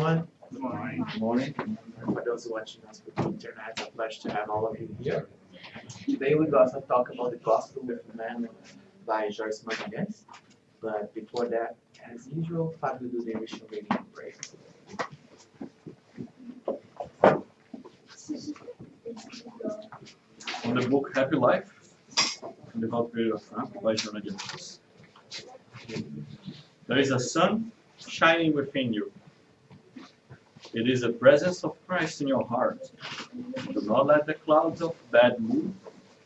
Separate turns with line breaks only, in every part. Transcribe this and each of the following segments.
everyone.
Good morning.
Good morning. For those watching us with the internet, it's a pleasure to have all of you here. Today we're going to talk about the Gospel with Emmanuel by Joyce Magalhaes. But before that, as usual, Fabio do the initial reading and prayer.
On the book Happy Life, in the Hot Period of Time by Joyce. There is a sun shining within you. It is the presence of Christ in your heart. Do not let the clouds of bad mood,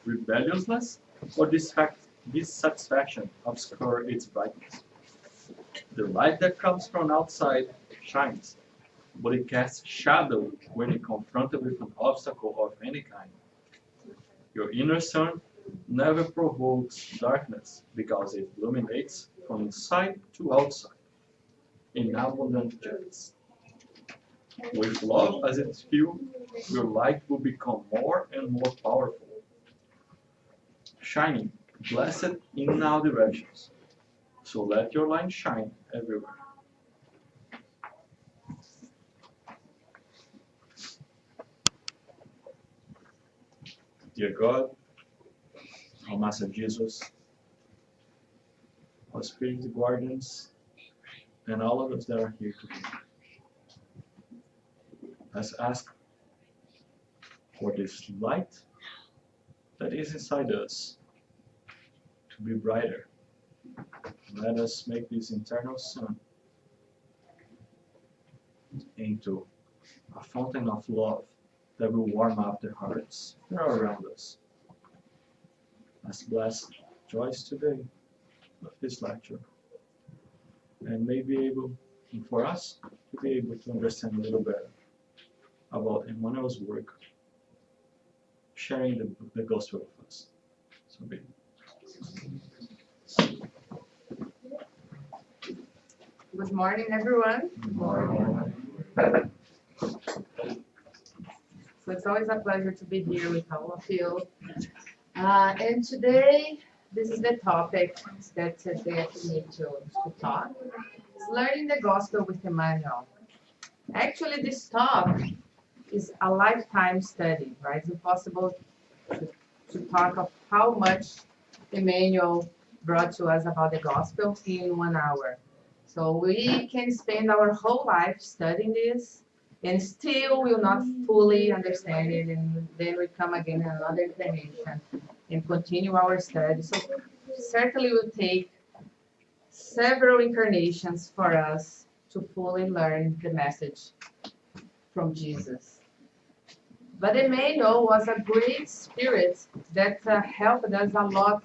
rebelliousness, or dissatisfaction obscure its brightness. The light that comes from outside shines, but it casts shadow when it confronted with an obstacle of any kind. Your inner sun never provokes darkness because it illuminates from inside to outside in abundant jets. With love as its fuel, your light will become more and more powerful, shining, blessed in all directions. So let your light shine everywhere. Dear God, our Master Jesus, our Spirit guardians, and all of us that are here today, let's ask for this light that is inside us to be brighter. Let us make this internal sun into a fountain of love that will warm up the hearts that are around us. Let's bless Joyce today with this lecture, and may be able, and for us, to be able to understand a little better about Emmanuel's work, sharing the gospel with us. So be it.
Good morning, everyone.
Good morning.
So it's always a pleasure to be here with all of you. And today, this is the topic that they asked me to talk. It's learning the gospel with Emmanuel. Actually, this talk is a lifetime study, right? It's impossible to talk of how much Emmanuel brought to us about the gospel in 1 hour. So we can spend our whole life studying this and still will not fully understand it, and then we come again in another incarnation and continue our study. So certainly will take several incarnations for us to fully learn the message from Jesus. But Emmanuel was a great spirit that helped us a lot,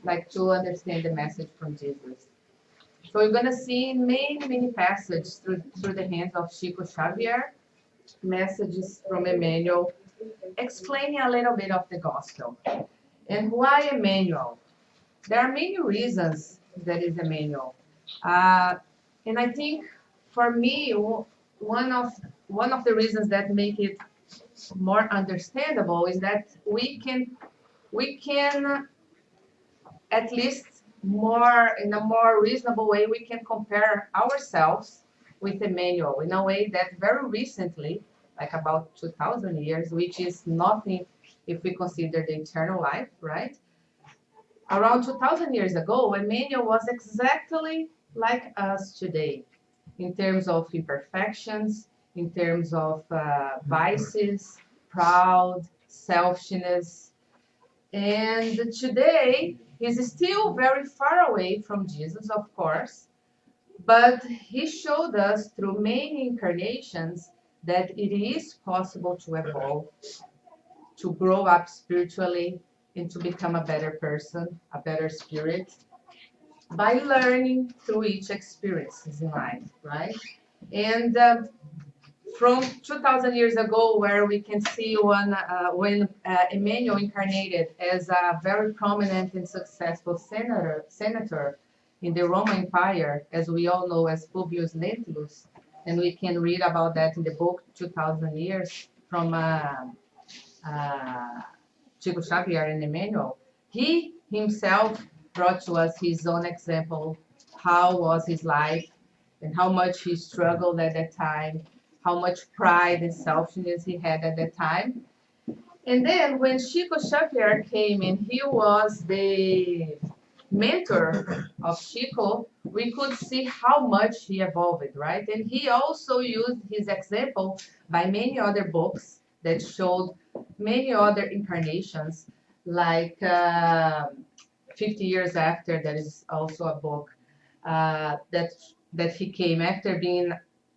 like to understand the message from Jesus. So we're going to see many passages through the hands of Chico Xavier, messages from Emmanuel, explaining a little bit of the gospel. And why Emmanuel? There are many reasons that is Emmanuel. And I think for me, one of the reasons that make it more understandable is that we can at least in a more reasonable way, we can compare ourselves with Emmanuel in a way that very recently, like about 2,000 years, which is nothing if we consider the eternal life, right? Around 2,000 years ago, Emmanuel was exactly like us today in terms of imperfections, in terms of vices, proud, selfishness. And today, he's still very far away from Jesus, of course, but he showed us through many incarnations that it is possible to evolve, to grow up spiritually, and to become a better person, a better spirit, by learning through each experiences in life, right? And from 2,000 years ago, where we can see when Emmanuel incarnated as a very prominent and successful senator in the Roman Empire, as we all know as Publius Lentulus, and we can read about that in the book 2,000 Years from Chico Xavier and Emmanuel. He himself brought to us his own example, how was his life, and how much he struggled at that time, how much pride and selfishness he had at that time. And then when Chico Xavier came and he was the mentor of Chico, we could see how much he evolved, right? And he also used his example by many other books that showed many other incarnations, like 50 years after, there is also a book that he came after being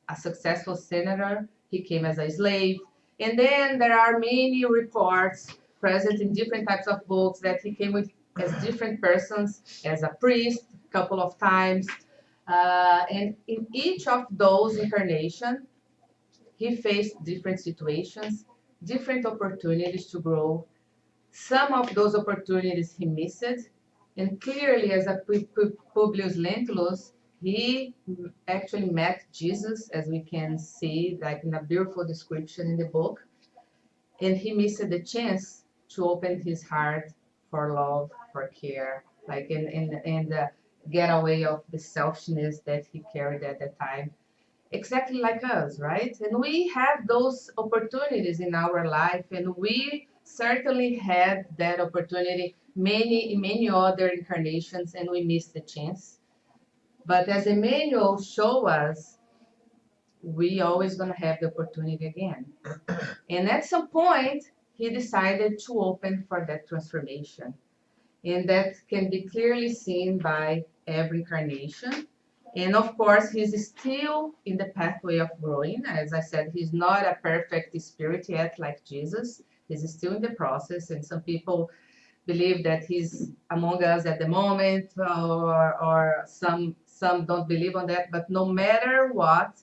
a successful senator. He came as a slave. And then there are many reports present in different types of books that he came with as different persons, as a priest, a couple of times. And in each of those incarnations, he faced different situations, different opportunities to grow. Some of those opportunities he missed, and clearly as a Publius Lentulus, he actually met Jesus, as we can see, like in a beautiful description in the book, and he missed the chance to open his heart for love, for care, like and get away of the selfishness that he carried at the time, exactly like us, right? And we have those opportunities in our life, and we certainly had that opportunity in many other incarnations, and we missed the chance. But as Emmanuel show us, we always gonna have the opportunity again. And at some point, he decided to open for that transformation. And that can be clearly seen by every incarnation. And of course, he's still in the pathway of growing. As I said, he's not a perfect spirit yet like Jesus. He's still in the process. And some people believe that he's among us at the moment, or some don't believe on that. But no matter what,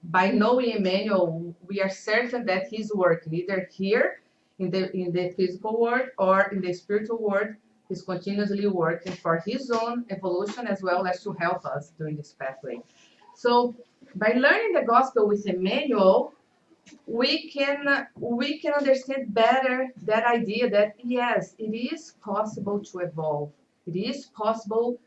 by knowing Emmanuel, we are certain that he's working either here in the physical world or in the spiritual world. He's continuously working for his own evolution as well as to help us during this pathway. So by learning the gospel with Emmanuel, we can understand better that idea that yes, it is possible to evolve. It is possible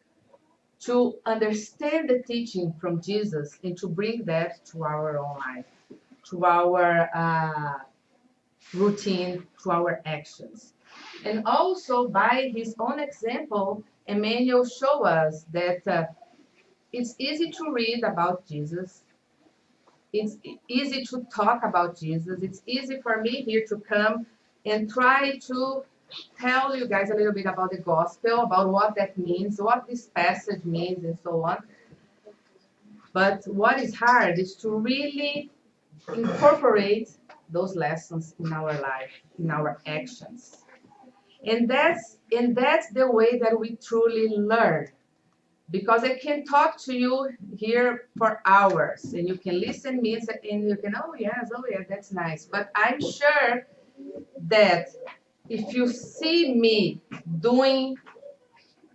to understand the teaching from Jesus and to bring that to our own life, to our routine, to our actions. And also by his own example, Emmanuel show us that it's easy to read about Jesus. It's easy to talk about Jesus. It's easy for me here to come and try to tell you guys a little bit about the gospel, about what that means, what this passage means, and so on. But what is hard is to really incorporate those lessons in our life, in our actions. And that's the way that we truly learn. Because I can talk to you here for hours, and you can listen to me, and you can, oh yeah, that's nice. But I'm sure that if you see me doing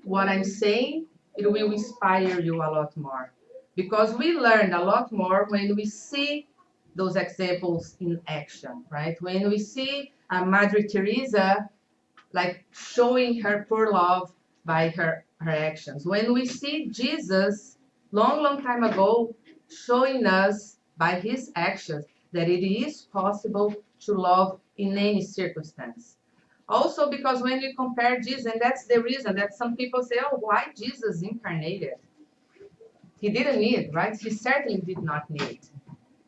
what I'm saying, it will inspire you a lot more. Because we learn a lot more when we see those examples in action, right? When we see Madre Teresa like showing her pure love by her actions. When we see Jesus long time ago showing us by his actions that it is possible to love in any circumstance. Also because when we compare Jesus, and that's the reason that some people say, oh, why Jesus incarnated? He didn't need, right? He certainly did not need.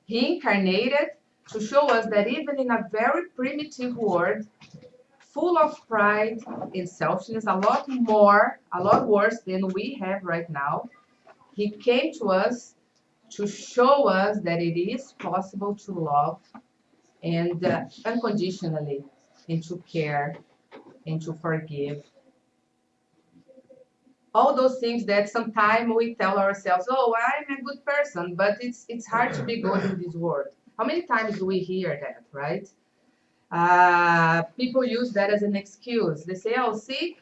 He incarnated to show us that even in a very primitive world, full of pride and selfishness, a lot worse than we have right now, he came to us to show us that it is possible to love and unconditionally, and to care and to forgive. All those things that sometimes we tell ourselves, oh, I'm a good person, but it's hard to be good in this world. How many times do we hear that, right? People use that as an excuse. They say, oh, see,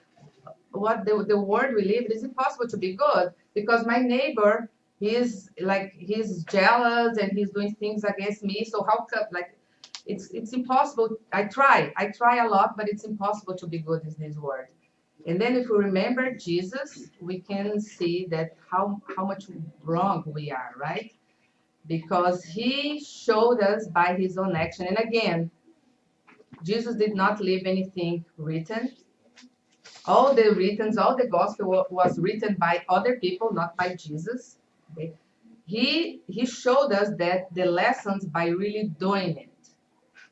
what the world we live, it is impossible to be good because my neighbor, he's jealous and he's doing things against me. So how come, like, it's impossible. I try a lot, but it's impossible to be good in this world. And then if we remember Jesus, we can see that how much wrong we are, right? Because he showed us by his own action. And again, Jesus did not leave anything written. All the gospel was written by other people, not by Jesus. Okay? He showed us that the lessons by really doing it.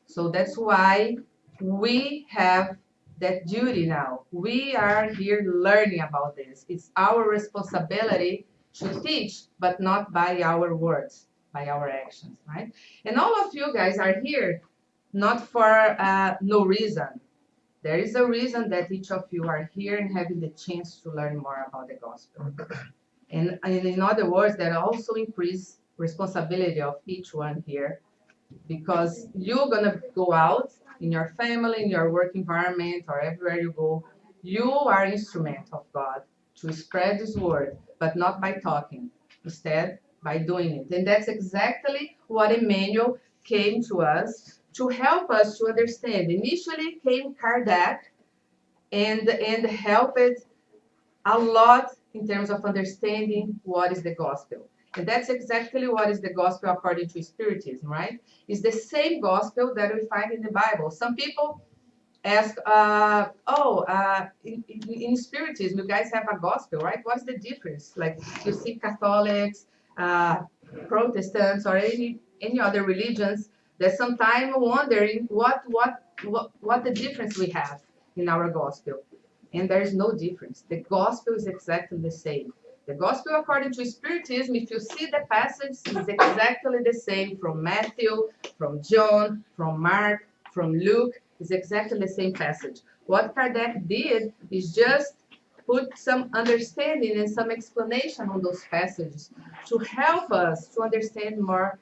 So that's why we have that duty now. We are here learning about this. It's our responsibility to teach, but not by our words, by our actions, right? And all of you guys are here not for no reason. There is a reason that each of you are here and having the chance to learn more about the gospel. And in other words, that also increase responsibility of each one here, because you're gonna go out in your family, in your work environment, or everywhere you go. You are an instrument of God to spread His word, but not by talking, instead by doing it. And that's exactly what Emmanuel came to us to help us to understand. Initially came Kardec and helped a lot in terms of understanding what is the gospel. And that's exactly what is the gospel according to Spiritism, right? It's the same gospel that we find in the Bible. Some people ask, in Spiritism, you guys have a gospel, right? What's the difference? Like you see Catholics, Protestants, or any other religions that sometimes wondering what the difference we have in our gospel. And there is no difference. The gospel is exactly the same. The gospel according to Spiritism, if you see the passage, is exactly the same from Matthew, from John, from Mark, from Luke. It's exactly the same passage. What Kardec did is just put some understanding and some explanation on those passages to help us to understand more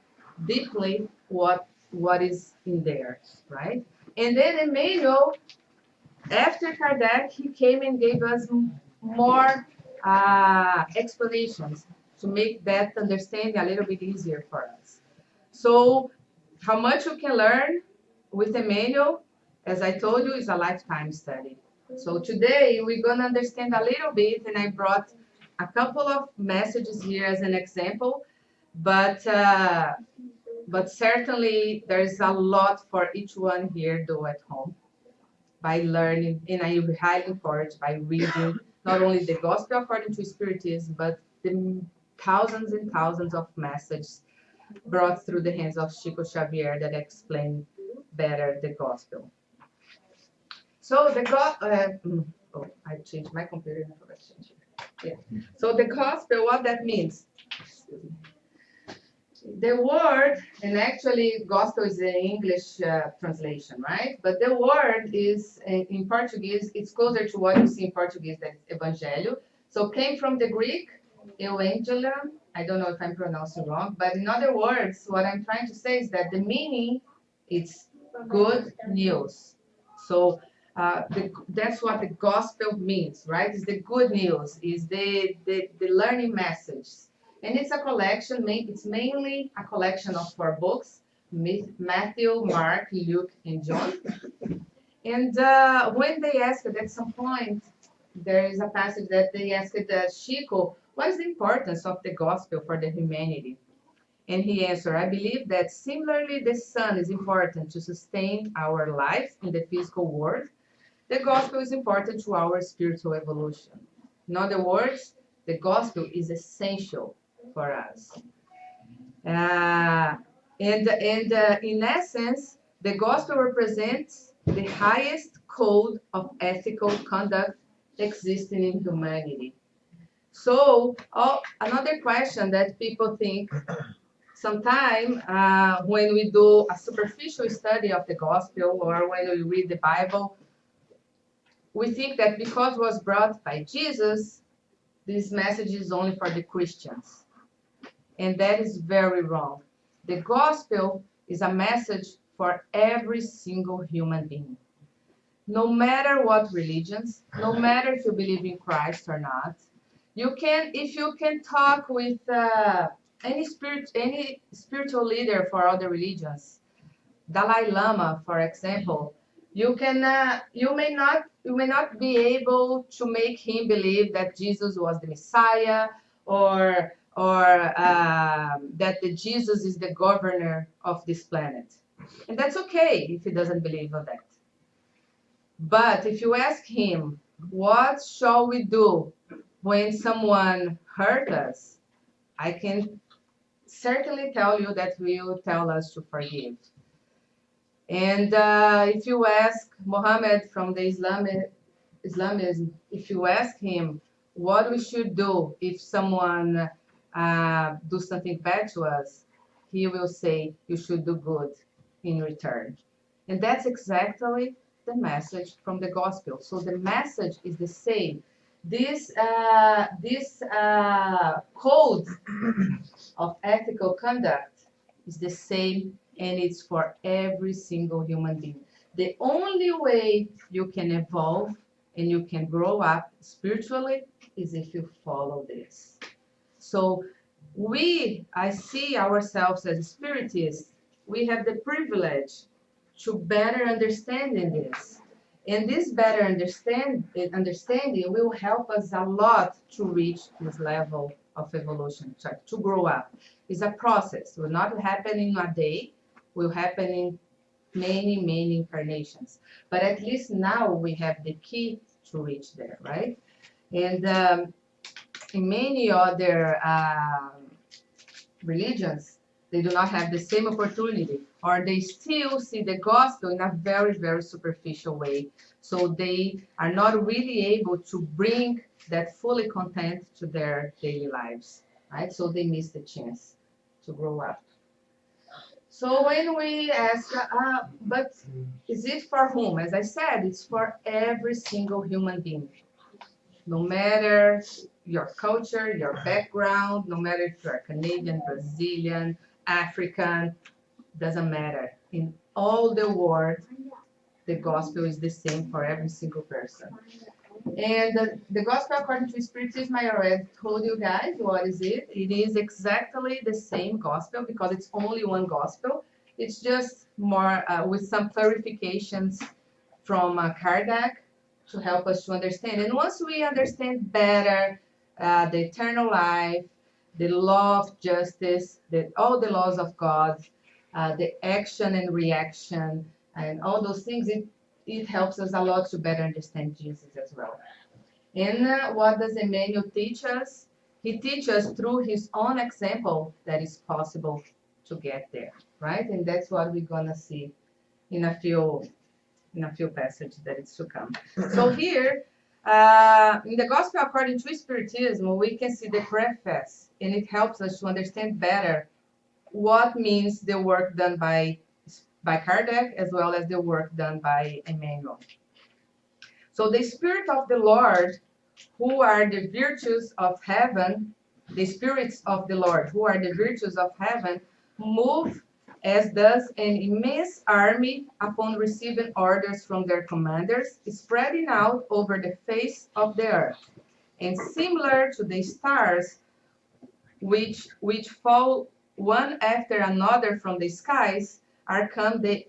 deeply what is in there, right? And then Emmanuel, after Kardec, he came and gave us more explanations to make that understanding a little bit easier for us. So how much you can learn with Emmanuel, as I told you, is a lifetime study. So today we're going to understand a little bit, and I brought a couple of messages here as an example, but certainly there's a lot for each one here do at home by learning, and I highly encourage by reading not only the Gospel according to Spiritism, but the thousands and thousands of messages brought through the hands of Chico Xavier that explain better the Gospel. So I changed my computer and I forgot to change it. Yeah. So the Gospel, what that means? The word, and actually gospel is an English translation, right? But the word is, in Portuguese, it's closer to what you see in Portuguese, that's evangelho. So came from the Greek, euangelion. I don't know if I'm pronouncing wrong, but in other words, what I'm trying to say is that the meaning is good news. So that's what the gospel means, right? It's the good news, is the learning message. And it's a collection, it's mainly a collection of 4 books, Matthew, Mark, Luke, and John. And when they asked at some point, there is a passage that they asked Chico, what is the importance of the gospel for the humanity? And he answered, I believe that similarly the sun is important to sustain our lives in the physical world, the gospel is important to our spiritual evolution. In other words, the gospel is essential for us. And in essence, the gospel represents the highest code of ethical conduct existing in humanity. So, another question that people think sometimes when we do a superficial study of the gospel or when we read the Bible, we think that because it was brought by Jesus, this message is only for the Christians. And that is very wrong. The gospel is a message for every single human being. No matter what religions, no matter if you believe in Christ or not, if you can talk with any spiritual leader for other religions, Dalai Lama, for example, You may not be able to make him believe that Jesus was the Messiah, or that Jesus is the governor of this planet. And that's okay if he doesn't believe in that. But if you ask him, what shall we do when someone hurt us? I can certainly tell you that he will tell us to forgive. And if you ask Muhammad from the Islamism, if you ask him what we should do if someone do something bad to us, he will say you should do good in return. And that's exactly the message from the gospel. So the message is the same. This code of ethical conduct is the same, and it's for every single human being. The only way you can evolve and you can grow up spiritually is if you follow this. So I see ourselves as spiritists, we have the privilege to better understand in this. And this better understanding will help us a lot to reach this level of evolution, to grow up. It's a process. It will not happen in a day. It will happen in many, many incarnations. But at least now we have the key to reach there, right? And in many other religions, they do not have the same opportunity, or they still see the gospel in a very, very superficial way. So they are not really able to bring that fully content to their daily lives, right? So they miss the chance to grow up. So when we ask, but is it for whom? As I said, it's for every single human being. No matter your culture, your background, no matter if you're Canadian, Brazilian, African, doesn't matter. In all the world, the gospel is the same for every single person. And the gospel according to Spiritism, I already told you guys what is it. It is exactly the same gospel because it's only one gospel. It's just more with some clarifications from Kardec to help us to understand. And once we understand better the eternal life, the law of justice, all the laws of God, the action and reaction, and all those things, it helps us a lot to better understand Jesus as well. And what does Emmanuel teach us? He teaches us through his own example that it's possible to get there, right? And that's what we're gonna see in a few passages that is to come. So here, in the Gospel according to Spiritism, we can see the preface, and it helps us to understand better what means the work done by Kardec as well as the work done by Emmanuel. So the Spirit of the Lord, who are the virtues of heaven, the spirits of the Lord, who are the virtues of heaven, move as does an immense army upon receiving orders from their commanders, spreading out over the face of the earth. And similar to the stars, which fall one after another from the skies, are come the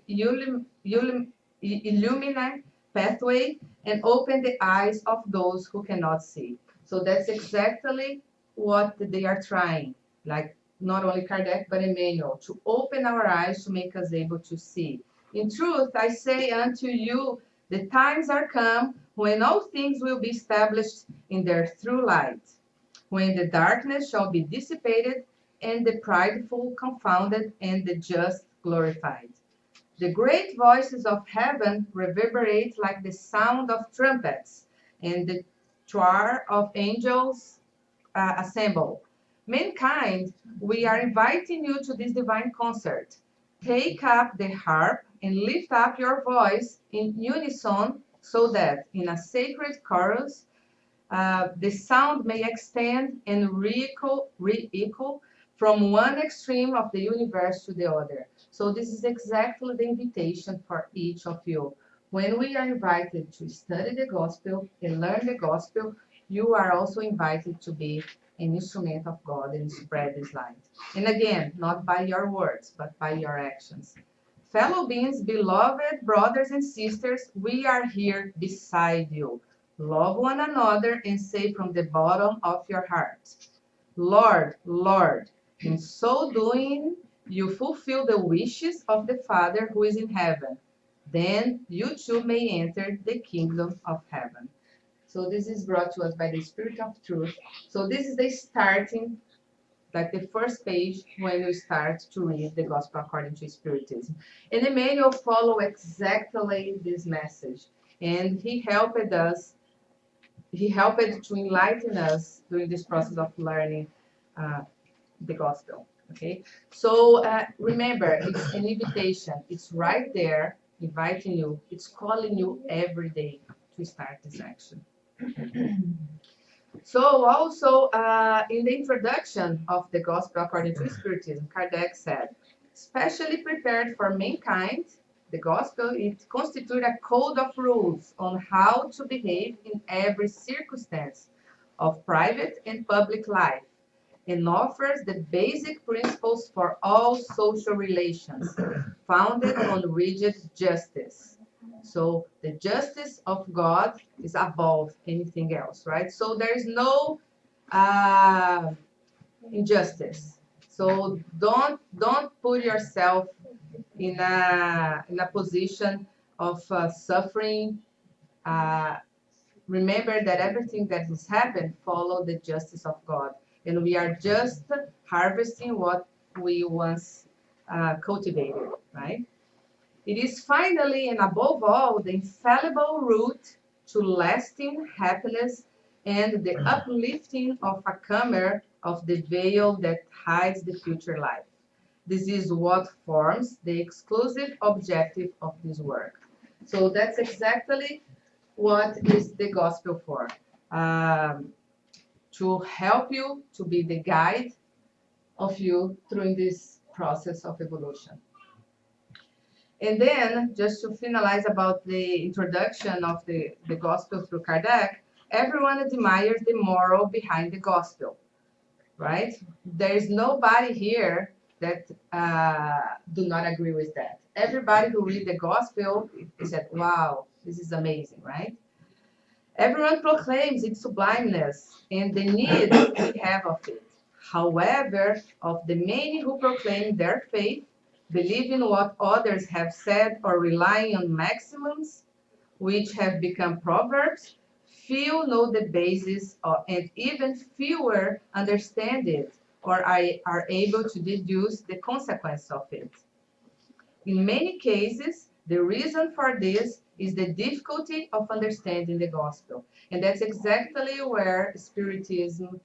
illuminate pathway and open the eyes of those who cannot see. So that's exactly what they are trying, like not only Kardec, but Emmanuel, to open our eyes to make us able to see. In truth, I say unto you, the times are come when all things will be established in their true light, when the darkness shall be dissipated, and the prideful confounded, and the just glorified. The great voices of heaven reverberate like the sound of trumpets, and the choir of angels assemble. Mankind, we are inviting you to this divine concert. Take up the harp and lift up your voice in unison so that in a sacred chorus the sound may extend and re-echo from one extreme of the universe to the other. So this is exactly the invitation for each of you. When we are invited to study the gospel and learn the gospel, you are also invited to be an instrument of God and spread this light. And again, not by your words, but by your actions. Fellow beings, beloved brothers and sisters, we are here beside you. Love one another and say from the bottom of your heart, Lord, Lord. In so doing, you fulfill the wishes of the Father who is in heaven. Then you too may enter the kingdom of heaven. So this is brought to us by the Spirit of Truth. So this is the starting, like the first page when you start to read the Gospel according to Spiritism. And Emmanuel followed exactly this message. And he helped to enlighten us during this process of learning the Gospel. Okay, so remember, it's an invitation. It's right there, inviting you. It's calling you every day to start this action. So also in the introduction of the Gospel according to Spiritism, Kardec said, specially prepared for mankind, the Gospel, it constitutes a code of rules on how to behave in every circumstance of private and public life, and offers the basic principles for all social relations, founded on rigid justice. So the justice of God is above anything else, right? So there is no injustice. So don't put yourself in a position of suffering. Remember that everything that has happened follow the justice of God, and we are just harvesting what we once cultivated, right? It is finally and above all the infallible route to lasting happiness and the uplifting of a comer of the veil that hides the future life. This is what forms the exclusive objective of this work. So that's exactly what is the gospel for. To help you, to be the guide of you through this process of evolution. And then, just to finalize about the introduction of the gospel through Kardec, everyone admires the moral behind the gospel, right? There is nobody here that do not agree with that. Everybody who read the gospel said, wow, this is amazing, right? Everyone proclaims its sublimeness and the need we have of it. However, of the many who proclaim their faith, believing what others have said or relying on maxims which have become proverbs, few know the basis and even fewer understand it or are able to deduce the consequence of it. In many cases, the reason for this is the difficulty of understanding the gospel. And that's exactly where Spiritism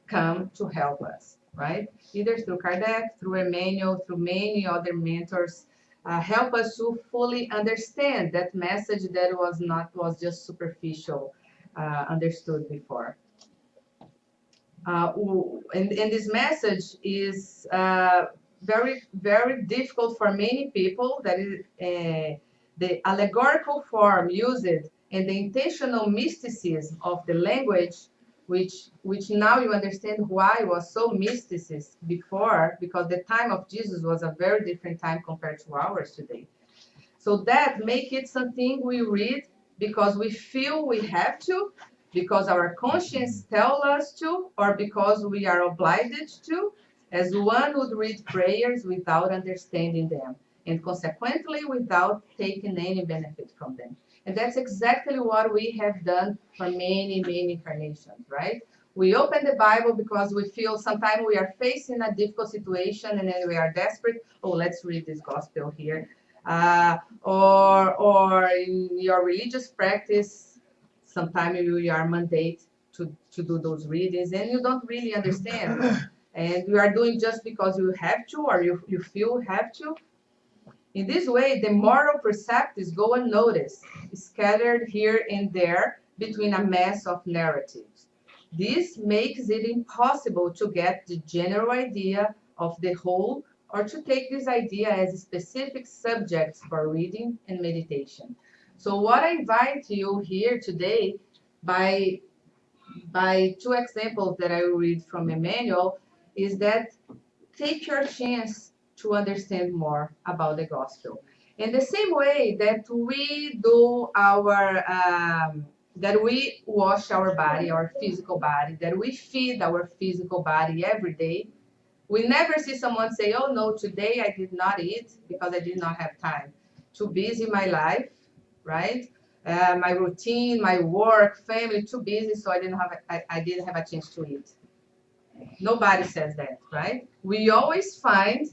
come to help us, right? Either through Kardec, through Emmanuel, through many other mentors, help us to fully understand that message that was just superficial, understood before. And this message is very, very difficult for many people. That is the allegorical form used and the intentional mysticism of the language, which now you understand why it was so mysticist before, because the time of Jesus was a very different time compared to ours today. So that make it something we read because we feel we have to, because our conscience tells us to, or because we are obliged to, as one would read prayers without understanding them, and consequently without taking any benefit from them. And that's exactly what we have done for many, many incarnations, right? We open the Bible because we feel sometimes we are facing a difficult situation and then we are desperate. Oh, let's read this gospel here. Or in your religious practice, sometimes you are mandated to do those readings and you don't really understand. And you are doing just because you have to or you feel you have to. In this way, the moral precepts go unnoticed, scattered here and there between a mass of narratives. This makes it impossible to get the general idea of the whole or to take this idea as specific subjects for reading and meditation. So what I invite you here today by two examples that I will read from Emmanuel is that take your chance to understand more about the gospel. In the same way that we do that we wash our body, our physical body, that we feed our physical body every day, we never see someone say, oh no, today I did not eat because I did not have time. Too busy my life, right? My routine, my work, family, too busy, so I didn't have a chance to eat. Nobody says that, right? We always find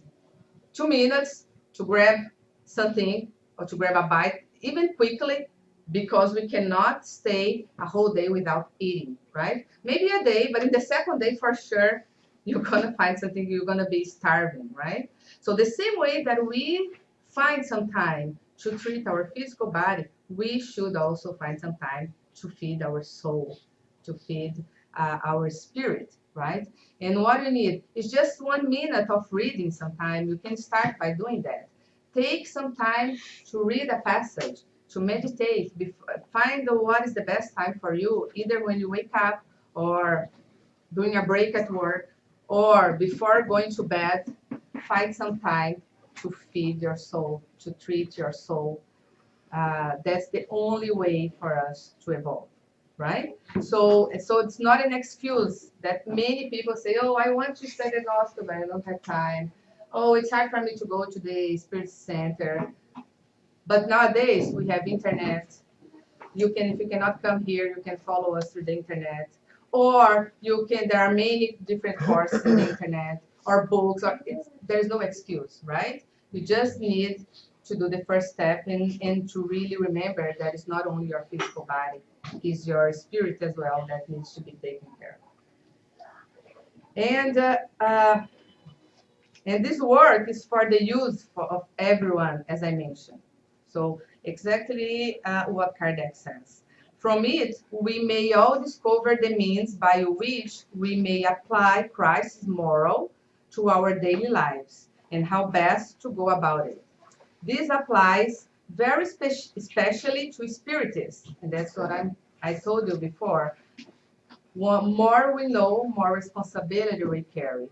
2 minutes to grab something or to grab a bite, even quickly, because we cannot stay a whole day without eating, right? Maybe a day, but in the second day, for sure, you're gonna find something, you're gonna be starving, right? So the same way that we find some time to treat our physical body, we should also find some time to feed our soul, to feed our spirit, right? And what you need is just 1 minute of reading sometime. You can start by doing that. Take some time to read a passage, to meditate, find what is the best time for you, either when you wake up or during a break at work or before going to bed. Find some time to feed your soul, to treat your soul. That's the only way for us to evolve, right? So it's not an excuse that many people say, oh, I want to study the gospel, but I don't have time. Oh, it's hard for me to go to the Spirit Center. But nowadays we have internet. You can, if you cannot come here, you can follow us through the internet. Or there are many different courses in the internet or books. There's no excuse, right? You just need to do the first step and to really remember that it's not only your physical body, it's your spirit as well that needs to be taken care of. And this work is for the use of everyone, as I mentioned. So exactly what Kardec says. From it, we may all discover the means by which we may apply Christ's moral to our daily lives and how best to go about it. This applies very especially to Spiritists, and that's what I told you before. More we know, more responsibility we carry.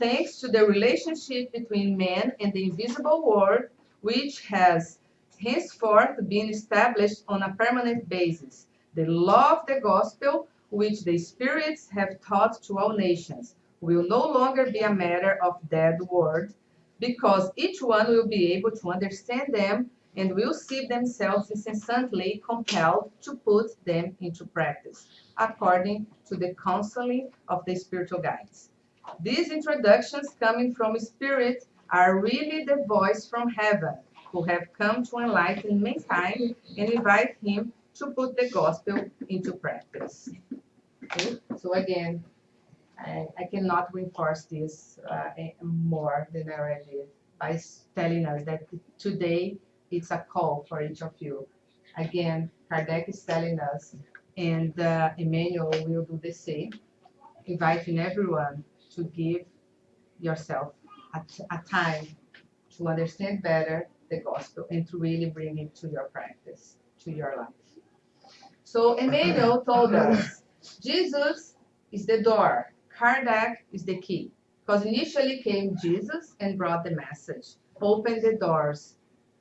Thanks to the relationship between man and the invisible world, which has henceforth been established on a permanent basis. The law of the gospel, which the spirits have taught to all nations, will no longer be a matter of dead word, because each one will be able to understand them and will see themselves incessantly compelled to put them into practice, according to the counseling of the spiritual guides. These introductions coming from Spirit are really the voice from heaven, who have come to enlighten mankind and invite him to put the gospel into practice. Okay? So again, I cannot reinforce this more than I already did by telling us that today it's a call for each of you. Again, Kardec is telling us, and Emmanuel will do the same, inviting everyone to give yourself a time to understand better the gospel and to really bring it to your practice, to your life. So Emmanuel told us, Jesus is the door, Kardec is the key. Because initially came Jesus and brought the message, opened the doors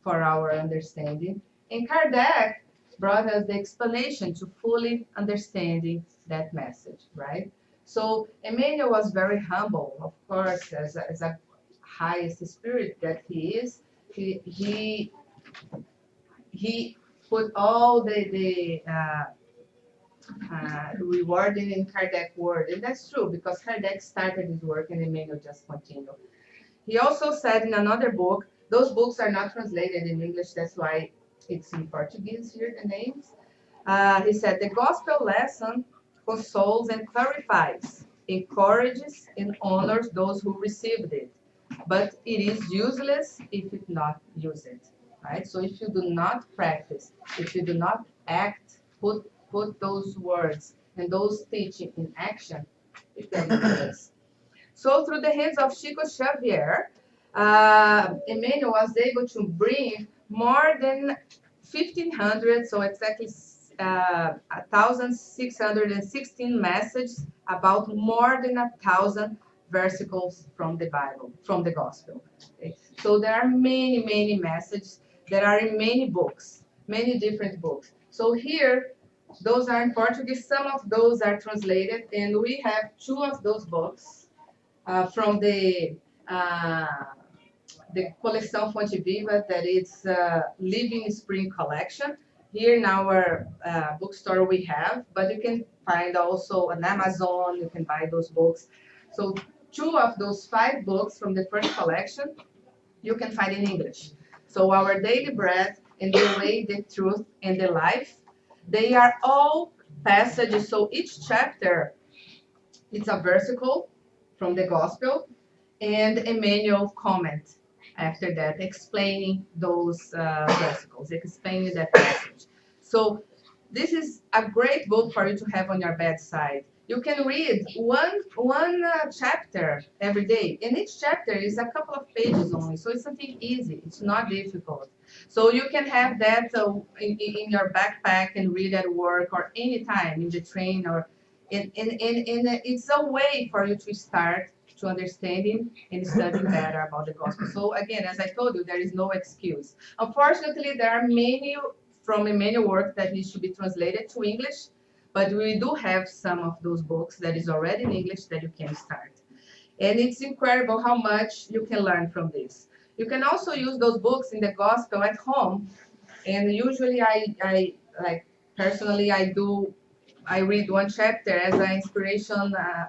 for our understanding. And Kardec brought us the explanation to fully understanding that message, right? So Emmanuel was very humble, of course, as a highest spirit that he is. He put all the rewarding in Kardec word, and that's true because Kardec started his work and Emmanuel just continued. He also said in another book, those books are not translated in English, that's why it's in Portuguese here, the names. He said, the gospel lesson consoles and clarifies, encourages and honors those who received it, but it is useless if it not use it, right? So if you do not practice, if you do not act, put those words and those teaching in action, it can be useless. So through the hands of Chico Xavier, Emmanuel was able to bring more than 1,500, so exactly 1,616 messages about more than 1,000 versicles from the Bible, from the Gospel. Okay? So there are many messages that are in many books, many different books. So here, those are in Portuguese. Some of those are translated, and we have two of those books from the Coleção Fonte Viva, that it's Living Spring collection. Here in our bookstore we have, but you can find also on Amazon, you can buy those books. So two of those 5 books from the first collection, you can find in English. So Our Daily Bread and The Way, the Truth, and the Life, they are all passages. So each chapter, it's a versicle from the Gospel and Emmanuel comment after that, explaining those versicles, explaining that passage. So this is a great book for you to have on your bedside. You can read one chapter every day, and each chapter is a couple of pages only, so it's something easy. It's not difficult. So you can have that in your backpack and read at work or anytime in the train, or and it's a way for you to start to understanding and studying better about the gospel. So again, as I told you, there is no excuse. Unfortunately, there are many from Emmanuel work that needs to be translated to English, but we do have some of those books that is already in English that you can start. And it's incredible how much you can learn from this. You can also use those books in the gospel at home. And usually I like personally, I read one chapter as an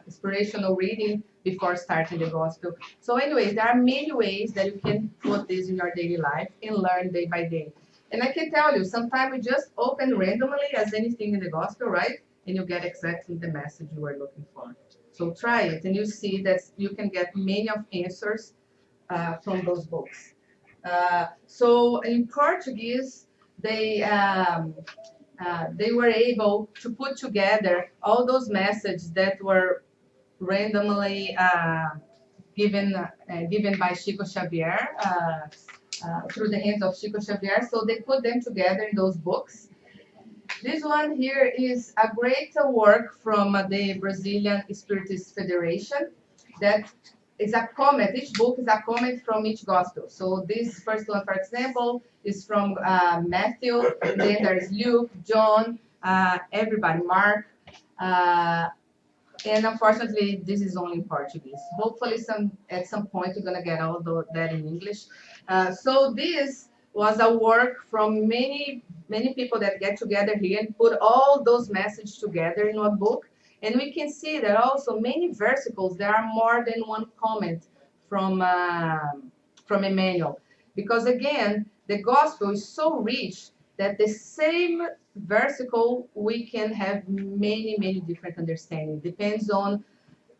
inspirational reading before starting the gospel. So anyways, there are many ways that you can put this in your daily life and learn day by day. And I can tell you, sometimes we just open randomly as anything in the gospel, right? And you get exactly the message you were looking for. So try it, and you see that you can get many of answers from those books. So in Portuguese, they were able to put together all those messages that were randomly given by Chico Xavier through the hands of Chico Xavier. So they put them together in those books. This one here is a great work from the Brazilian Spiritist Federation that is a comment. Each book is a comment from each gospel. So this first one, for example, is from Matthew, and then there's Luke, John, everybody, Mark, and unfortunately, this is only in Portuguese. Hopefully, at some point, you're gonna get all that in English. So this was a work from many people that get together here and put all those messages together in one book. And we can see that also many versicles, there are more than one comment from Emmanuel. Because again, the gospel is so rich that the same versicle, we can have many different understandings. Depends on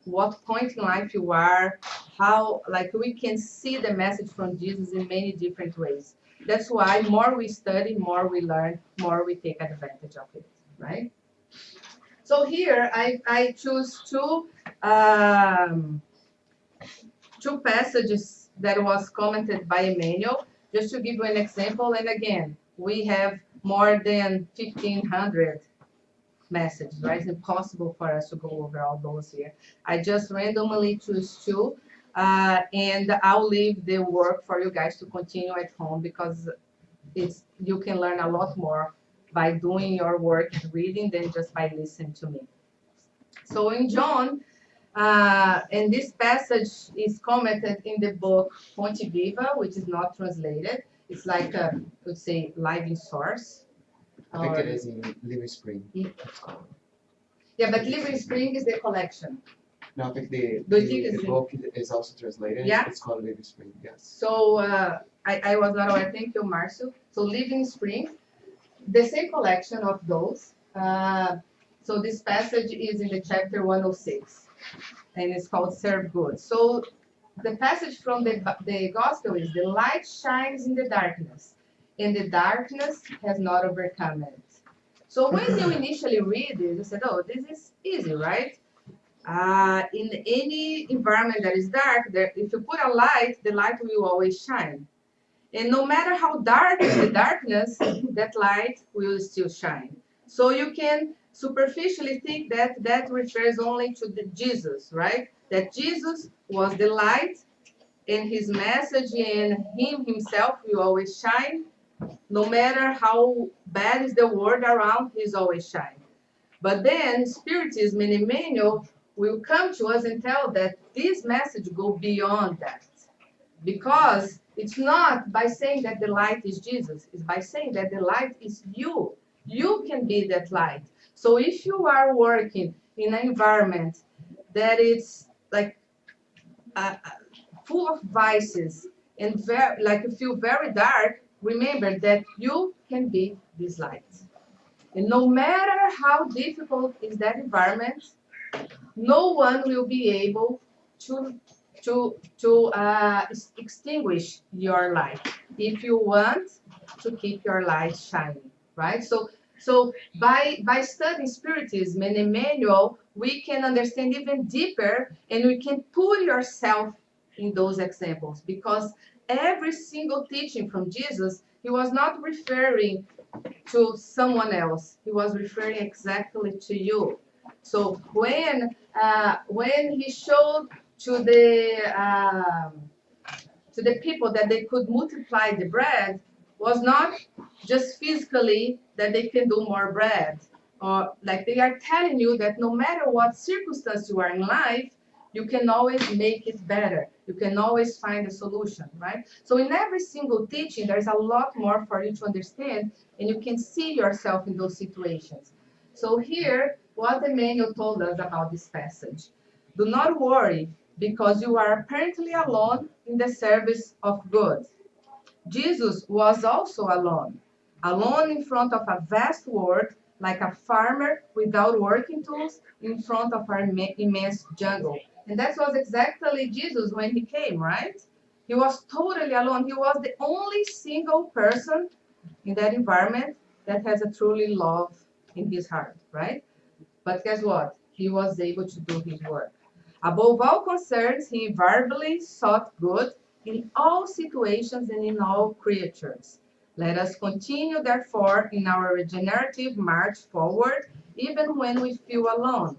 what point in life you are, how, like we can see the message from Jesus in many different ways. That's why more we study, more we learn, more we take advantage of it, right? So here I choose two passages that was commented by Emmanuel, just to give you an example. And again, we have more than 1,500 messages, right? It's impossible for us to go over all those here. I just randomly choose two, and I'll leave the work for you guys to continue at home, because you can learn a lot more by doing your work and reading than just by listening to me. So in John, and this passage is commented in the book Fonte Viva, which is not translated. It's like a, let's say, living source.
I think it is in Living Spring.
Yeah, but Living Spring is the collection.
No, I think the book is also translated.
Yeah.
It's called Living Spring, yes.
So I was not aware. Thank you, Marcio. So Living Spring, the same collection of those. So this passage is in the chapter 106, and it's called Serve Good. So the passage from the gospel is, the light shines in the darkness, and the darkness has not overcome it. So when you initially read it, you said, oh, this is easy, right? In any environment that is dark, if you put a light, the light will always shine. And no matter how dark is the darkness, that light will still shine. So you can superficially think that that refers only to the Jesus, right? That Jesus was the light, and his message and him himself will always shine. No matter how bad is the world around, he's always shining. But then Spiritism and Emmanuel will come to us and tell that this message go beyond that. Because it's not by saying that the light is Jesus, it's by saying that the light is you. You can be that light. So if you are working in an environment that is like uh, full of vices and very, like you feel very dark, remember that you can be this light. And no matter how difficult is that environment, no one will be able to extinguish your light if you want to keep your light shining, right? So by studying Spiritism and Emmanuel, we can understand even deeper, and we can put yourself in those examples, because every single teaching from Jesus, he was not referring to someone else. He was referring exactly to you. So when he showed to the people that they could multiply the bread, was not just physically that they can do more bread, or like they are telling you that no matter what circumstance you are in life, you can always make it better. You can always find a solution, right? So in every single teaching, there's a lot more for you to understand, and you can see yourself in those situations. So here, what Emmanuel told us about this passage. Do not worry, because you are apparently alone in the service of good. Jesus was also alone, alone in front of a vast world, like a farmer without working tools in front of an immense jungle. And that was exactly Jesus when he came, right? He was totally alone. He was the only single person in that environment that has a truly love in his heart, right? But guess what? He was able to do his work. Above all concerns, he invariably sought good in all situations and in all creatures. Let us continue, therefore, in our regenerative march forward, even when we feel alone.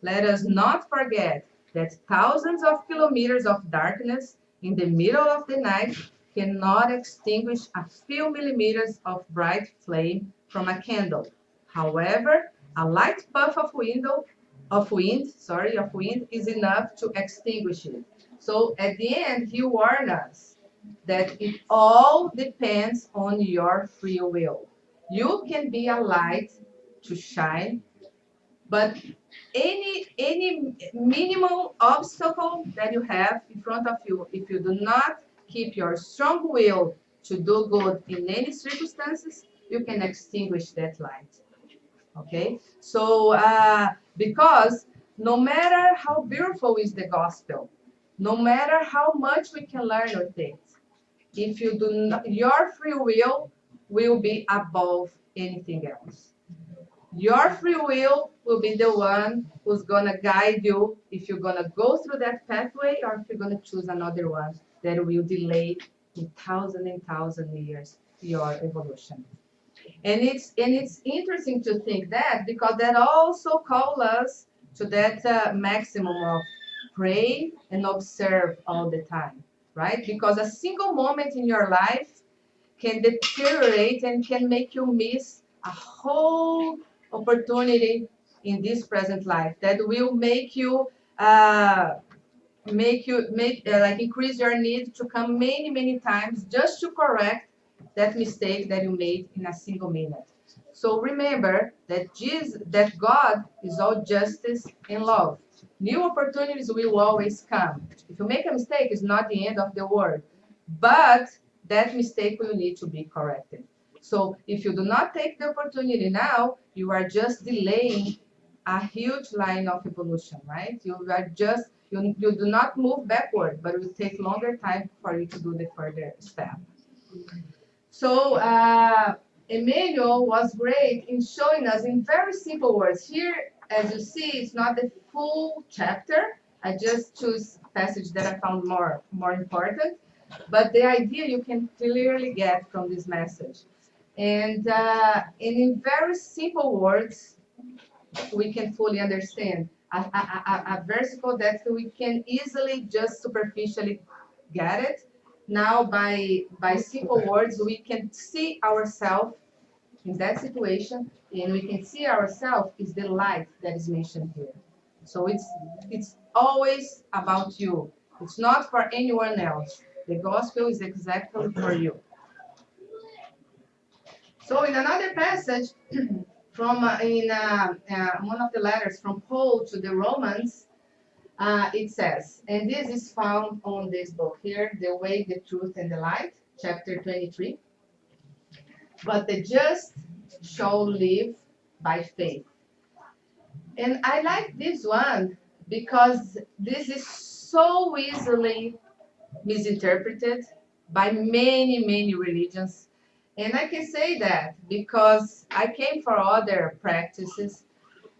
Let us not forget that thousands of kilometers of darkness in the middle of the night cannot extinguish a few millimeters of bright flame from a candle. However, a light puff of wind is enough to extinguish it. So at the end, he warned us that it all depends on your free will. You can be a light to shine, but any minimal obstacle that you have in front of you, if you do not keep your strong will to do good in any circumstances, you can extinguish that light. Okay, so because no matter how beautiful is the gospel, no matter how much we can learn with it, if you do not, your free will be above anything else. Your free will be the one who's gonna guide you if you're gonna go through that pathway, or if you're gonna choose another one that will delay in thousand and thousand years your evolution. And it's interesting to think that, because that also calls us to that maximum of pray and observe all the time, right? Because a single moment in your life can deteriorate and can make you miss a whole opportunity in this present life that will uh, make increase your need to come many times just to correct that mistake that you made in a single minute. So remember that that God is all justice and love. New opportunities will always come. If you make a mistake, it's not the end of the world, but that mistake will need to be corrected. So if you do not take the opportunity now, you are just delaying a huge line of evolution, right? You do not move backward, but it will take longer time for you to do the further step. So Emmanuel was great in showing us in very simple words. Here, as you see, it's not the full chapter. I just choose a passage that I found more important. But the idea you can clearly get from this message. And in very simple words, we can fully understand. A versicle that we can easily just superficially get it. Now, by simple words, we can see ourselves in that situation, and we can see ourselves is the light that is mentioned here. So it's always about you. It's not for anyone else. The gospel is exactly for you. So in another passage from one of the letters from Paul to the Romans, it says, and this is found on this book here, The Way, the Truth, and the Light, chapter 23. But the just shall live by faith. And I like this one because this is so easily misinterpreted by many, many religions. And I can say that because I came from other practices,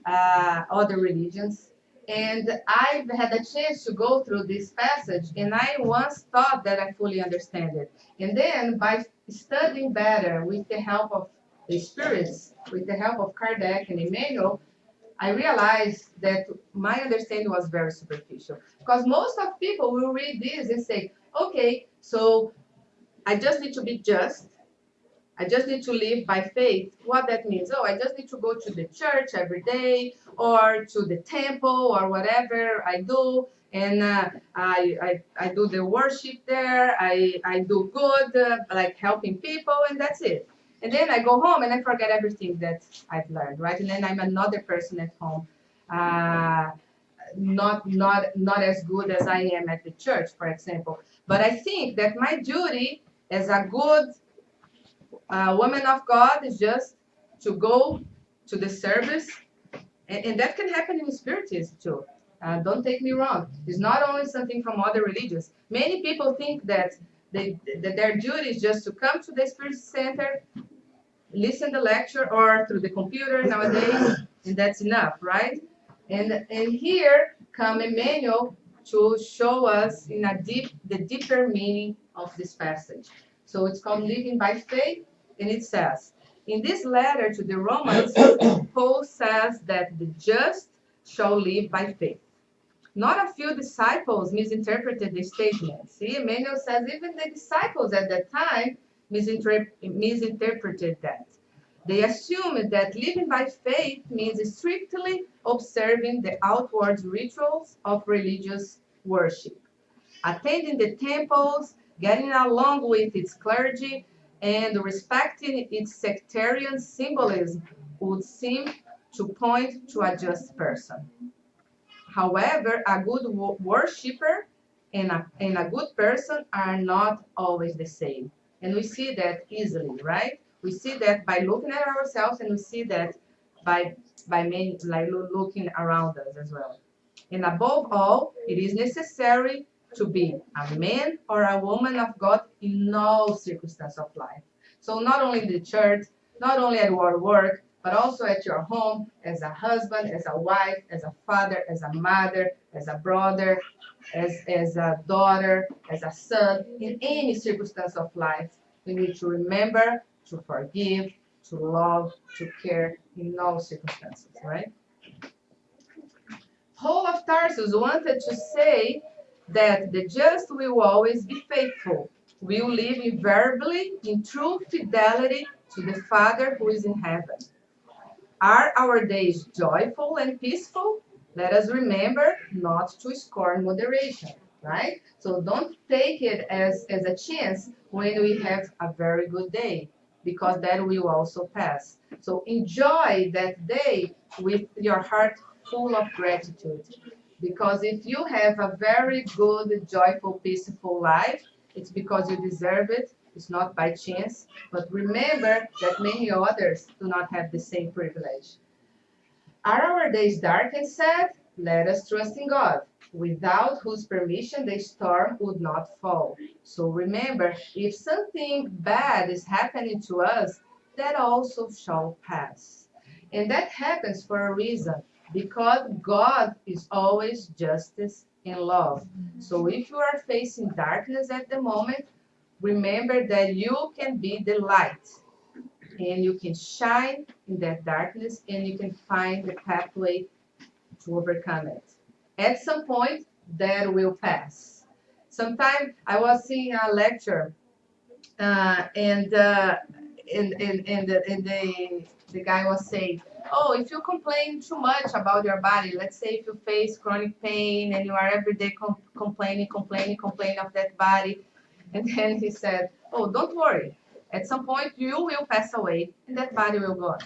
other religions, and I've had a chance to go through this passage, and I once thought that I fully understand it. And then by studying better with the help of the spirits, with the help of Kardec and Emmanuel, I realized that my understanding was very superficial. Because most of people will read this and say, okay, so I just need to be just. I just need to live by faith. What that means? Oh, I just need to go to the church every day or to the temple or whatever I do. And I do the worship there. I do good, like helping people, and that's it. And then I go home and I forget everything that I've learned, right? And then I'm another person at home, not as good as I am at the church, for example. But I think that my duty as a good woman of God is just to go to the service, and that can happen in Spiritism too. Don't take me wrong. It's not only something from other religions. Many people think that that their duty is just to come to the Spirit Center, listen to the lecture, or through the computer nowadays, and that's enough, right? And here come Emmanuel to show us in the deeper meaning of this passage. So it's called Living by Faith, and it says, in this letter to the Romans, Paul says that the just shall live by faith. Not a few disciples misinterpreted the statement. See, Emmanuel says even the disciples at that time misinterpreted that. They assumed that living by faith means strictly observing the outward rituals of religious worship, attending the temples, getting along with its clergy, and respecting its sectarian symbolism would seem to point to a just person. However, a good worshipper and a good person are not always the same. And we see that easily, right? We see that by looking at ourselves, and we see that by many, like looking around us as well. And above all, it is necessary to be a man or a woman of God in all circumstances of life. So not only in the church, not only at your work, but also at your home, as a husband, as a wife, as a father, as a mother, as a brother, as a daughter, as a son, in any circumstance of life. We need to remember to forgive, to love, to care in all circumstances, right? Paul of Tarsus wanted to say that the just will always be faithful, will live invariably in true fidelity to the Father who is in heaven. Are our days joyful and peaceful? Let us remember not to scorn moderation, right? So don't take it as a chance when we have a very good day, because that will also pass. So enjoy that day with your heart full of gratitude. Because if you have a very good, joyful, peaceful life, it's because you deserve it. It's not by chance. But remember that many others do not have the same privilege. Are our days dark and sad? Let us trust in God, without whose permission the storm would not fall. So remember, if something bad is happening to us, that also shall pass. And that happens for a reason, because God is always justice and love. So if you are facing darkness at the moment, remember that you can be the light. and you can shine in that darkness, and you can find the pathway to overcome it. At some point, that will pass. Sometime I was seeing a lecture, and the guy was saying, oh, if you complain too much about your body, let's say if you face chronic pain and you are every day complaining of that body, and then he said, oh, don't worry. At some point, you will pass away, and that body will go on,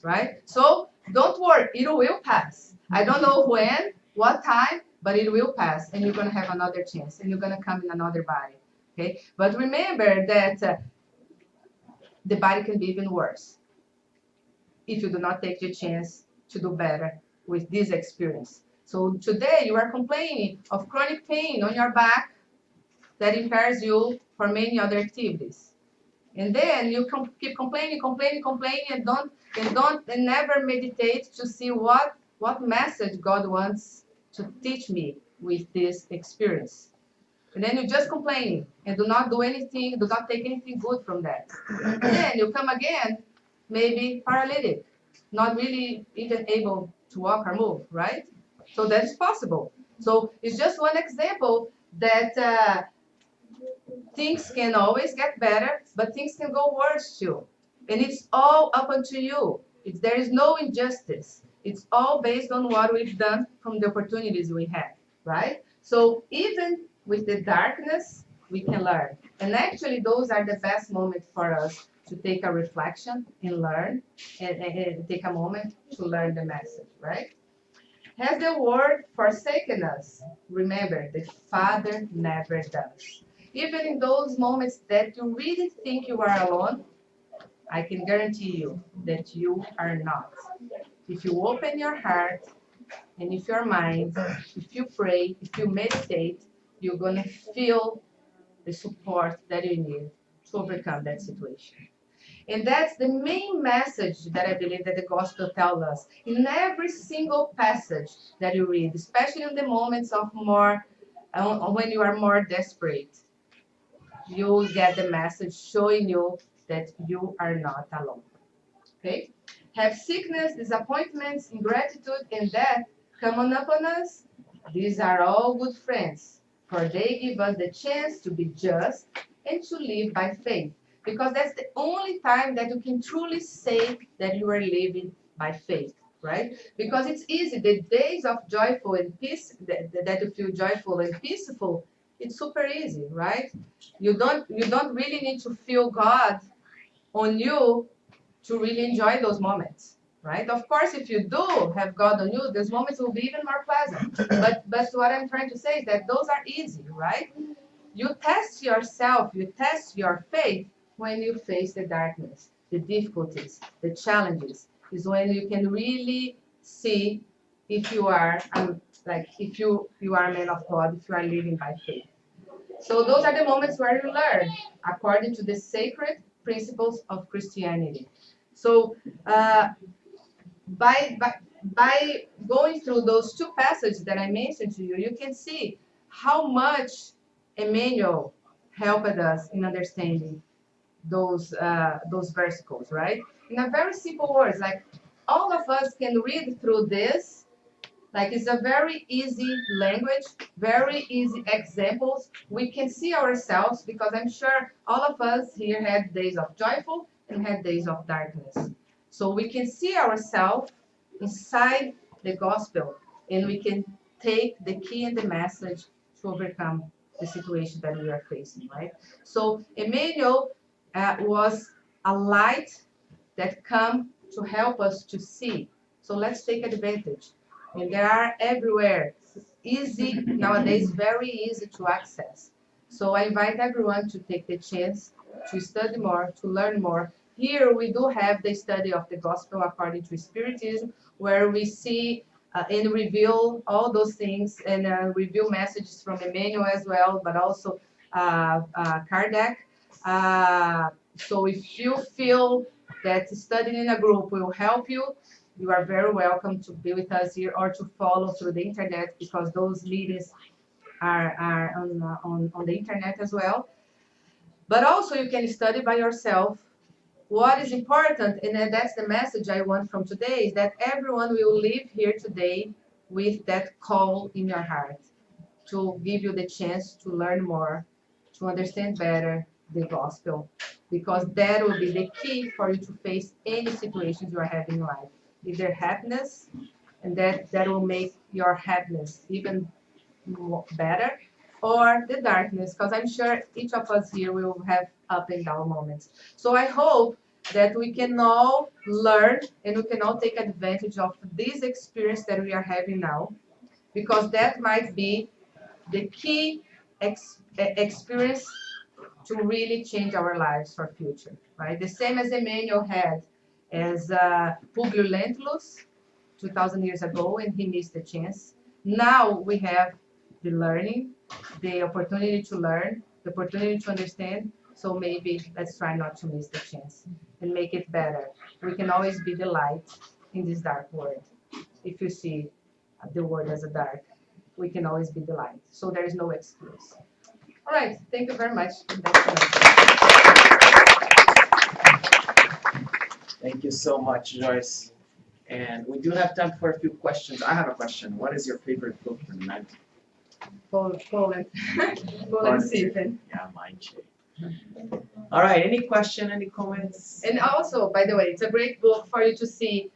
right? So don't worry, it will pass. I don't know when, what time, but it will pass, and you're going to have another chance, and you're going to come in another body, okay? But remember that the body can be even worse if you do not take the chance to do better with this experience. So today you are complaining of chronic pain on your back that impairs you for many other activities. And then you keep complaining, and never meditate to see what message God wants to teach me with this experience. And then you just complaining and do not do anything, do not take anything good from that. And then you come again, maybe paralytic, not really even able to walk or move, right? So that's possible. So it's just one example that things can always get better, but things can go worse too. And it's all up unto you. There is no injustice. It's all based on what we've done from the opportunities we have, right? So even with the darkness, we can learn. And actually, those are the best moments for us to take a reflection and learn, and take a moment to learn the message, right? Has the world forsaken us? Remember, the Father never does. Even in those moments that you really think you are alone, I can guarantee you that you are not. If you open your heart and if your mind, if you pray, if you meditate, you're going to feel the support that you need to overcome that situation. And that's the main message that I believe that the gospel tells us. In every single passage that you read, especially in the moments of more, when you are more desperate, you'll get the message showing you that you are not alone. Okay? Have sickness, disappointments, ingratitude, and death come upon us? These are all good friends, for they give us the chance to be just and to live by faith. Because that's the only time that you can truly say that you are living by faith, right? Because it's easy. The days of joyful and peace, that you feel joyful and peaceful, it's super easy, right? You don't really need to feel God on you to really enjoy those moments, right? Of course, if you do have God on you, those moments will be even more pleasant. But what I'm trying to say is that those are easy, right? You test yourself, you test your faith when you face the darkness, the difficulties, the challenges. Is when you can really see if you are if you are a man of God, if you are living by faith. So those are the moments where you learn according to the sacred principles of Christianity. So by going through those two passages that I mentioned to you, you can see how much Emmanuel helped us in understanding those versicles, right? In a very simple words, like all of us can read through this. Like it's a very easy language, very easy examples. We can see ourselves because I'm sure all of us here had days of joyful and had days of darkness. So we can see ourselves inside the gospel and we can take the key and the message to overcome the situation that we are facing, right? So Emmanuel was a light that come to help us to see. So let's take advantage. And they are everywhere. Easy, nowadays, very easy to access. So I invite everyone to take the chance to study more, to learn more. Here we do have the study of the gospel according to Spiritism, where we see and reveal all those things and reveal messages from Emmanuel as well, but also Kardec. So if you feel that studying in a group will help you, you are very welcome to be with us here or to follow through the internet because those meetings are on the internet as well. But also you can study by yourself what is important, and that's the message I want from today, is that everyone will leave here today with that call in your heart to give you the chance to learn more, to understand better the gospel, because that will be the key for you to face any situations you are having in life. Either happiness, and that will make your happiness even better, or the darkness, because I'm sure each of us here will have up and down moments. So I hope that we can all learn and we can all take advantage of this experience that we are having now, because that might be the key experience to really change our lives for future, right? The same as Emmanuel had as Publio Lentulus 2,000 years ago, and he missed the chance. Now we have the learning, the opportunity to learn, the opportunity to understand. So maybe let's try not to miss the chance and make it better. We can always be the light in this dark world. If you see the world as a dark, we can always be the light. So there is no excuse. All right, thank you very much.
Thank you so much, Joyce. And we do have time for a few questions. I have a question. What is your favorite book from the night?
Poland. Poland Stephen.
Yeah, mine too. All right, any question, any comments?
And also, by the way, it's a great book for you to see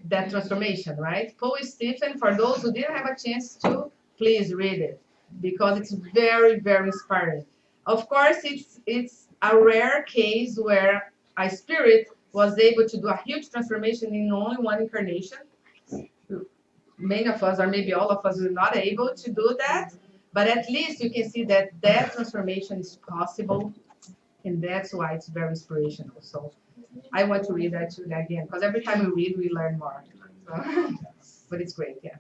that transformation, right? Poland Stephen, for those who didn't have a chance to, please read it, because it's very, very inspiring. Of course, it's a rare case where a spirit was able to do a huge transformation in only one incarnation. Many of us, or maybe all of us, were not able to do that, but at least you can see that that transformation is possible, and that's why it's very inspirational. So I want to read that too again, because every time we read, we learn more. So, but it's great, yeah.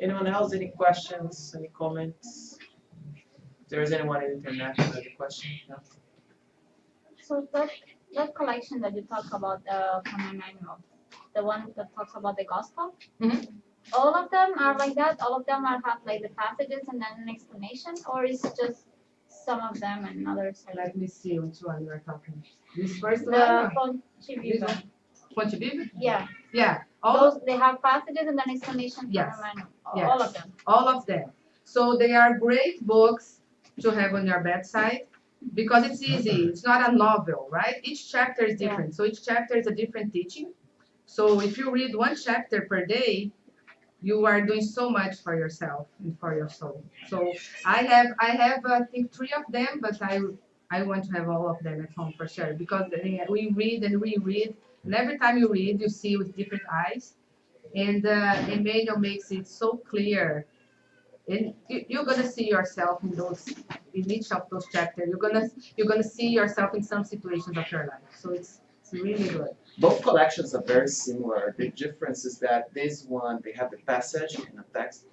Anyone else? Any questions? Any comments? If there is anyone in the internet who has a question? No?
So that collection that you talk about from Emmanuel, the one that talks about the gospel, all of them are like that? All of them have like the passages and then an explanation, or is it just some of them and others?
Let me see which one you're talking. This first
The
one?
Ponte Viva.
Ponte Viva?
Yeah.
Yeah.
Those they have passages and then explanation from
Yes.
Emmanuel.
Yes.
All of them.
All of them. So they are great books to have on your bedside, because it's easy. It's not a novel, right? Each chapter is different. So each chapter is a different teaching. So if you read one chapter per day, you are doing so much for yourself and for your soul. So I have I think 3 of them, but I want to have all of them at home for sure, because we read and reread, and every time you read, you see with different eyes, and Emmanuel makes it so clear. And you're gonna see yourself in each of those chapters. You're gonna see yourself in some situations of your life. So it's really good.
Both collections are very similar. The difference is that this one, they have the passage in the text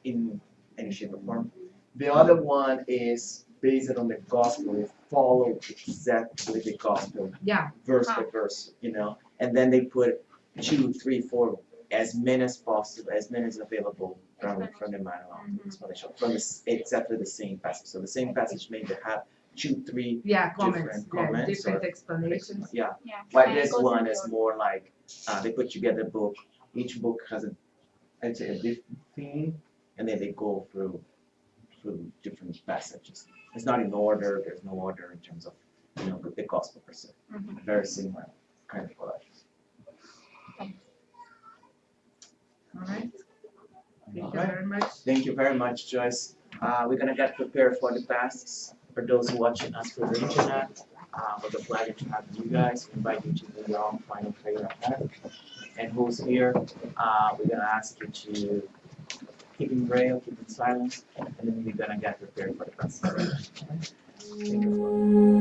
in any shape or form. The other one is based on the gospel. They follow exactly the gospel, verse by verse, and then they put 2, 3, 4, as many as possible, as many as available from the manual explanation, from exactly the same passage. So the same passage may have 2, 3 comments,
different explanations.
Yeah.
Yeah.
But this one is more like they put together a book. Each book has a different theme, and then they go through different passages. It's not in order. There's no order in terms of the gospel per se. Very similar kind of collections.
All right. Thank
All
you
right.
very much.
Thank you very much, Joyce. We're gonna get prepared for the passes. For those watching us through the internet, it was a pleasure to have you guys. We invite you to do your own final prayer ahead. And who's here, we're gonna ask you to keep in prayer, keep in silence, and then we're gonna get prepared for the passes. Thank you.